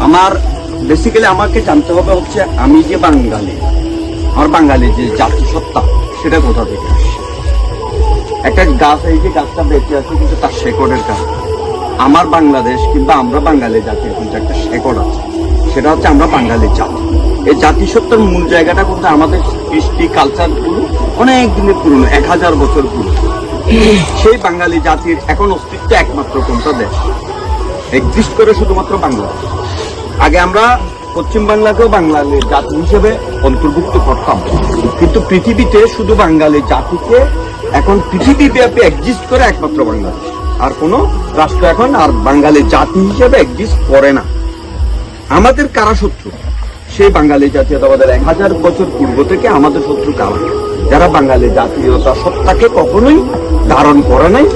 আমার বেসিক্যালি আমাকে জানতে হবে হচ্ছে আমি যে বাঙালি, আমার বাঙালি যে জাতিসত্তা সেটা কোথা থেকে আসছে। একটা গাছ, এই যে গাছটা বেঁচে আছে কিন্তু তার শেকড়ের কাজ। আমার বাংলাদেশ কিংবা আমরা বাঙালি জাতির কিন্তু একটা শেকড় আছে, সেটা হচ্ছে আমরা বাঙালি জাতি। এই জাতিসত্তার মূল জায়গাটা কিন্তু আমাদের কৃষ্টি কালচার গুলো অনেক দিনের পুরনো, 1000 বছর পুরনো। সেই বাঙালি জাতির এখন অস্তিত্ব একমাত্র কোনটা দেশ এক্সিস্ট করে, শুধুমাত্র বাংলাদেশ। আগে আমরা পশ্চিম বাংলাকেও বাঙালি জাতি হিসেবে অন্তর্ভুক্ত করতাম, কিন্তু পৃথিবীতে শুধু বাঙালি জাতিকে এখন পৃথিবীব্যাপী এক্সিস্ট করে একমাত্র বাংলাদেশ। আর কোন রাষ্ট্র এখন আর বাঙালি জাতি হিসেবে এক্সিস্ট করে না। আমাদের কারা শত্রু? সেই বাঙালি জাতীয়তাবাদের 1000 বছর পূর্ব থেকে আমাদের শত্রু কারা? যারা বাঙালি জাতীয়তা সত্তাকে কখনোই ধারণ করে নাই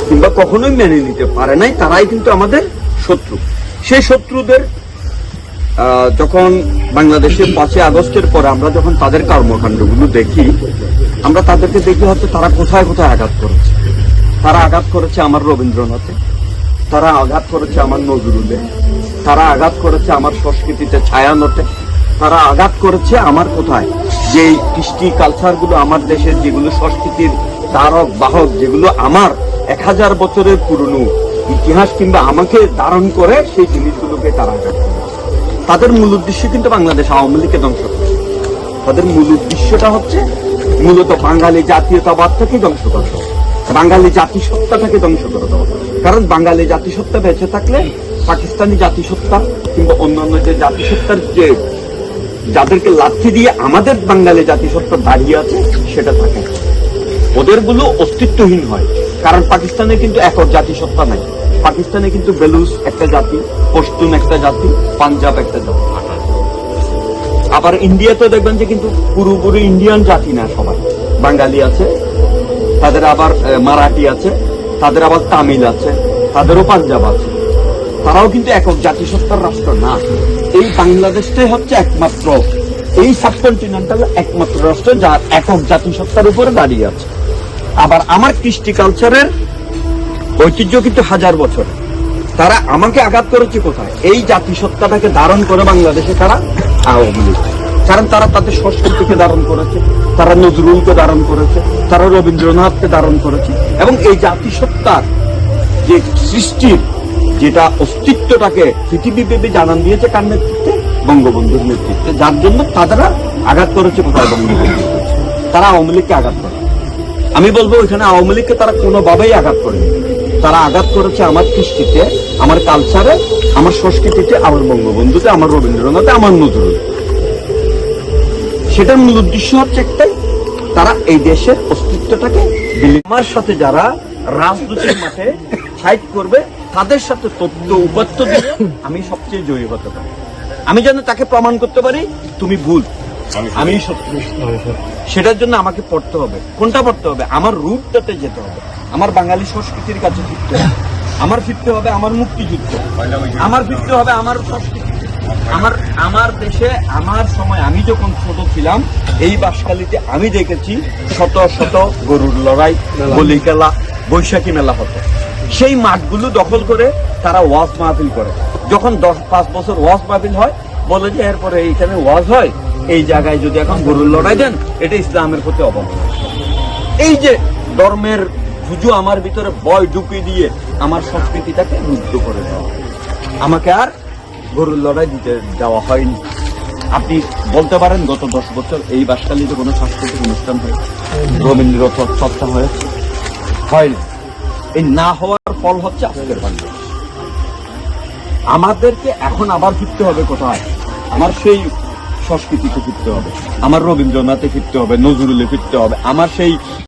কিংবা কখনোই মেনে নিতে পারে নাই, তারাই কিন্তু আমাদের শত্রু। সেই শত্রুদের যখন বাংলাদেশের 5ই আগস্টের পরে আমরা যখন তাদের কর্মকাণ্ডগুলো দেখি, আমরা তাদেরকে দেখি হচ্ছে তারা কোথায় কোথায় আঘাত করেছে। তারা আঘাত করেছে আমার রবীন্দ্রনাথে, তারা আঘাত করেছে আমার নজরুলে, তারা আঘাত করেছে আমার সংস্কৃতিতে ছায়ানটে, তারা আঘাত করেছে আমার কোথায় যে কৃষ্টি কালচারগুলো, আমার দেশের যেগুলো সংস্কৃতির ধারক বাহক, যেগুলো আমার 1000 বছরের পুরনো ইতিহাস কিংবা আমাকে ধারণ করে, সেই জিনিসগুলোকে তারা আঘাত করে। তাদের মূল উদ্দেশ্য কিন্তু বাংলাদেশ আওয়ামী লীগকে ধ্বংস করা। তাদের মূল উদ্দেশ্যটা হচ্ছে মূলত বাঙালি জাতীয়তাবাদটাকে ধ্বংস করা, বাঙালি জাতিসত্তাটাকে ধ্বংস করে দেওয়া। কারণ বাঙালি জাতিসত্তা বেঁচে থাকলে পাকিস্তানি জাতিসত্তা কিংবা অন্যান্য যে জাতিসত্তার যে যাদেরকে লাথি দিয়ে আমাদের বাঙালি জাতিসত্তা দাঁড়িয়ে আছে সেটা থাকে, ওদেরগুলো অস্তিত্বহীন হয়। কারণ পাকিস্তানে কিন্তু একক জাতিসত্তা নাই। পাকিস্তানে কিন্তু বেলুচ একটা জাতি, পশতুন একটা জাতি, পাঞ্জাব একটা জাতি। আবার ইন্ডিয়াতে দেখবেন যে কিন্তু পুরোপুরি ইন্ডিয়ান জাতি না, সবাই বাঙালি আছে, তাদের আবার মারাঠি আছে, তাদের আবার তামিল আছে, তাদেরও পাঞ্জাব আছে। তারাও কিন্তু একক জাতিসত্তার রাষ্ট্র না। এই বাংলাদেশটাই হচ্ছে একমাত্র এই সাবকন্টিনেন্টাল একমাত্র রাষ্ট্র যার একক জাতিসত্তার উপরে দাঁড়িয়ে আছে। আবার আমার কৃষ্টি কালচারের ঐতিহ্য কিন্তু 1000 বছর। তারা আমাকে আঘাত করেছে কোথায়? এই জাতিসত্তাটাকে ধারণ করে বাংলাদেশে তারা আওয়ামী লীগ। কারণ তারা তাদের সংস্কৃতিকে ধারণ করেছে, তারা নজরুলকে ধারণ করেছে, তারা রবীন্দ্রনাথকে ধারণ করেছে, এবং এই জাতিসত্তার যে সৃষ্টির যেটা অস্তিত্বটাকে পৃথিবীব্যাপী জানান দিয়েছে কার নেতৃত্বে? বঙ্গবন্ধুর নেতৃত্বে। যার জন্য তারা আঘাত করেছে কোথায়? বঙ্গবন্ধু। তারা আওয়ামী লীগকে আঘাত করে। আমি বলবো এখানে আওয়ামী লীগকে তারা কোনোভাবেই আঘাত করেনি। তারা আঘাত করেছে আমার কৃষ্টিতে, আমার কালচারে, আমার সংস্কৃতিতে, আমার বঙ্গবন্ধুতে, আমার রবীন্দ্রনাথে, আমার নজরুল। সেটার মূল উদ্দেশ্য হচ্ছে একটাই, তারা এই দেশের অস্তিত্বটাকে আমার সাথে যারা রাজনৈতিক মাঠে ফাইট করবে তাদের সাথে তথ্য উপাত্ত দিয়ে আমি সবচেয়ে জয়ী হতে পারি। আমি যেন তাকে প্রমাণ করতে পারি তুমি ভুল, আমি সত্য। সেটার জন্য আমাকে পড়তে হবে। কোনটা পড়তে হবে? আমার রুটটাতে যেতে হবে, আমার বাঙালি সংস্কৃতির কাছে ফিরতে হবে, আমার ফিরতে হবে আমার মুক্তিযুদ্ধ, আমার ফিরতে হবে আমার সংস্কৃতি। আমার দেশে আমার সময় আমি যখন ছোট ছিলাম, এই বাঁশখালীতে আমি দেখেছি শত শত গরুর লড়াই, বলি খেলা, বৈশাখী মেলা হতো। সেই মাঠগুলো দখল করে তারা ওয়াজ মাহফিল করে। যখন 10-5 বছর ওয়াজ মাহফিল হয়, বলে যে এরপরে এইখানে ওয়াজ হয়, এই জায়গায় যদি এখন গরুর লড়াই দেন, এটা ইসলামের প্রতি অবমাননা। এই যে ধর্মের হুজু আমার ভিতরে ভয় ঢুকিয়ে দিয়ে আমার সংস্কৃতিটাকে রুদ্ধ করে দেওয়া, আমাকে আর গরুর লড়াই দিতে দেওয়া হয়নি। আপনি বলতে পারেন গত 10 বছর এই বাঁশখালীতে কোনো সাংস্কৃতিক অনুষ্ঠান হয়, রবীন্দ্র চর্চা হয়েছে? হয়নি। এই না হওয়ার ফল হচ্ছে আজকের বাংলাদেশ। আমাদেরকে এখন আবার ফিরতে হবে কোথায়? আমার সেই সংস্কৃতিতে ফিরতে হবে, আমার রবীন্দ্রনাথে ফিরতে হবে, নজরুলে ফিরতে হবে, আমার সেই